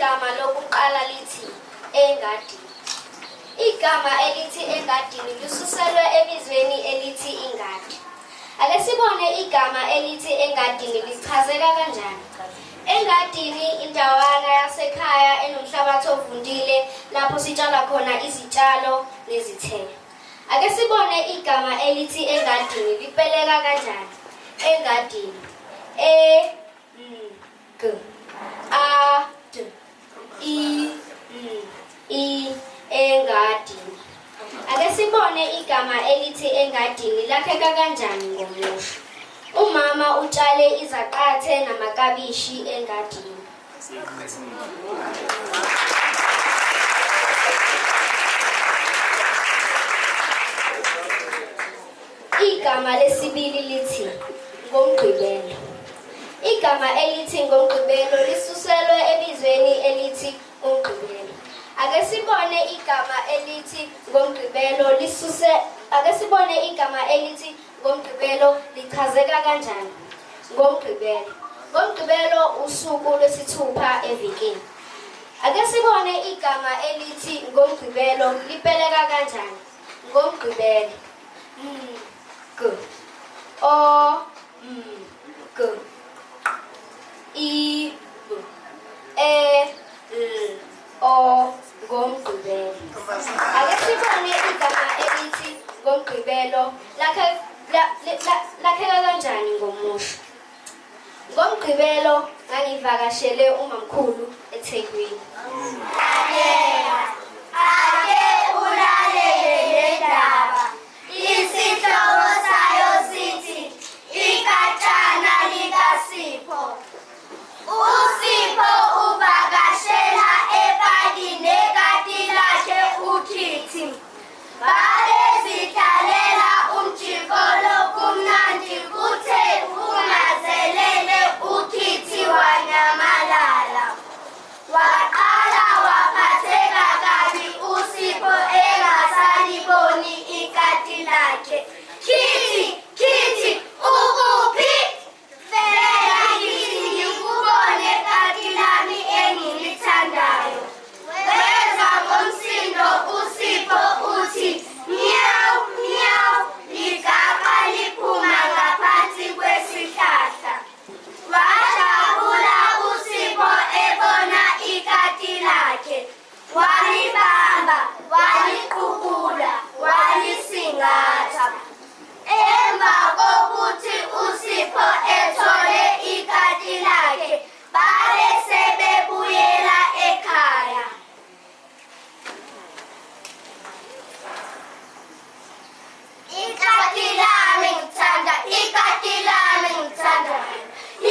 igama lokuqala lithi engadini. Igama elithi engadini lisuselwe ebizweni elithi ingadi. Ake sibone igama elithi engadini lichazeka kanjani. Engadini indawana yasekhaya enomhlabathi ovundile lapho sitshala khona izitshalo nezithelo. Ake sibone igama elithi engadini lipeleka kanjani. Engadini engadini. Ake sibone igama elithi engadini lakheka kanjani ngomusho. Umama utshale izaqathe namakabishi engadini. Igama lesibili lithi ngomgqibelo. Igama elithi ngomgqibelo lisuselwe ebizweni elithi umgqibelo. Ake sibone igama elithi ngomgqibelo ngomgqibelo lichazeka kanjani. Ngomgqibelo. Ngomgqibelo usuku lwesithupha evikini. Ake sibone igama elithi ngomgqibelo lipeleka kanjani. Ngomgqibelo. Ngomgqibelo. Ake sibone igama elithi ngomgqibelo lakheka kanjani ngomusho. Ngomgqibelo ngangivakashele umamkhulu eThekwini. Ake ulalele le ndaba. Isihloko sayo sithi igatshana likaSipho. uSipho uvakashela epaki nekati lakhe uKithi. Babezidlalela umjikolo kumnandi kuthe ungazelele uKithi wanyamalala. Waqala waphatheka kabi uSipho engasaliboni ikati lakhe. Kithi, ukuphi? Fela ngithi ngikubone kati lami engilithandayo. Wezwa ngomsindo uSipho uthi miyawu miyawu ligapha liphuma ngaphansi kwesihlahla. Wajabula uSipho ebona ikati lakhe. Walibamba, waliqukula, walisingatha. Emva kokuthi uSipho ethole ikati lakhe, babe sebebuyela ekhaya. Ikati lami ngithanda.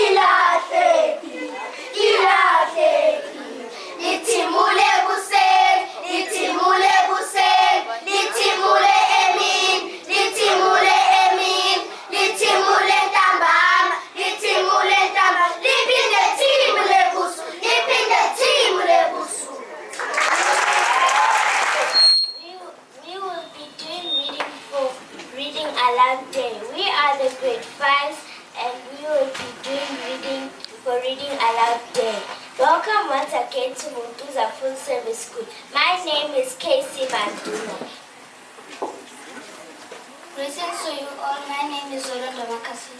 Ilahlekile. Lithimule kuseni, lithimule emini, lithimule ntambama, liphinde thimule busuku. We will be doing reading for Reading Aloud Day. We are the grade 5s and we will be doing reading for Reading Aloud Day. Welcome once again to Muntuza Full Service School. My name is Casey Manduno. Greetings to you all. My name is Zolanda Makasi.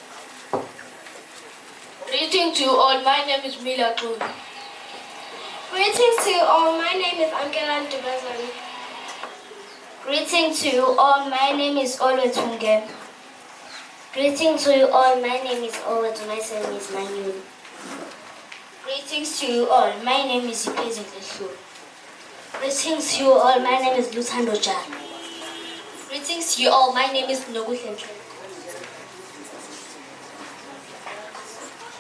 Greetings to you all. My name is Mila Tony. Greetings to you all. My name is Angela Ndubazani. Greetings to you all. My name is Olwe Tungem. Greetings to you all. My name is Aloud. My name is Manu. Greetings to you all. My name is Ipezi Leshu. Greetings to you all. My name is Luthando Jan. Greetings to you all. My name is Noguhle.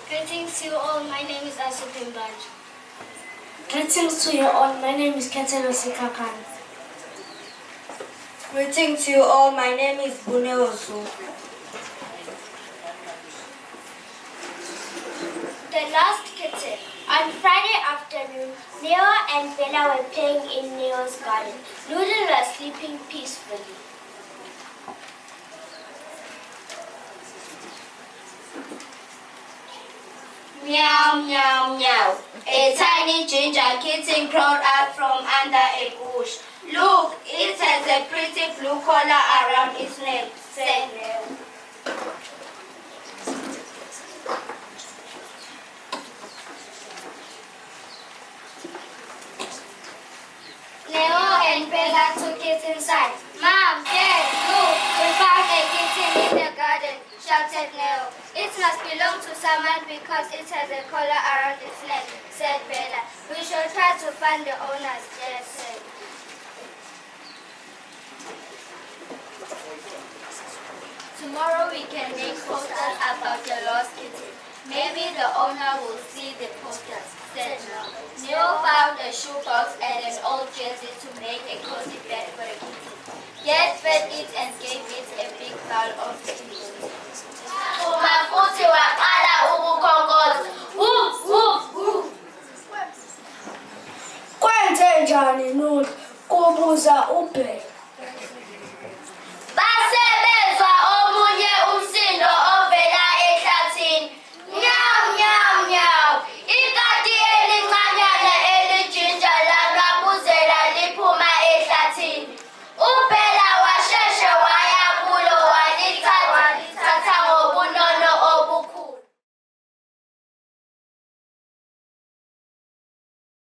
Greetings to you all. My name is Asupimbaji. Greetings to you all. My name is Ketelo Sikakan. Greetings to you all. My name is Buneosu. The Lost Kitten. On Friday afternoon, Neo and Bella were playing in Neo's garden. Noodle was sleeping peacefully. Meow, meow, meow. A tiny ginger kitten crawled out from under a bush. Look, it has a pretty blue collar around its neck, said Neo. Neo and Bella took it inside. Mom, Dad, look, we found a kitten in the garden, shouted Neo. It must belong to someone because it has a collar around its neck, said Bella. We should try to find the owners, Dad said. Tomorrow we can make posters about the lost kitten. Maybe the owner will see the posters, said Neo. Neo found a shoebox and an old jersey to make a cozy bed for the kitten. Dad fed it and gave it a big bowl of tea. Umafuthi waqala ukukhonkoza. Woof woof woof. Kwenze njani Nulu? Kubuza uBheka.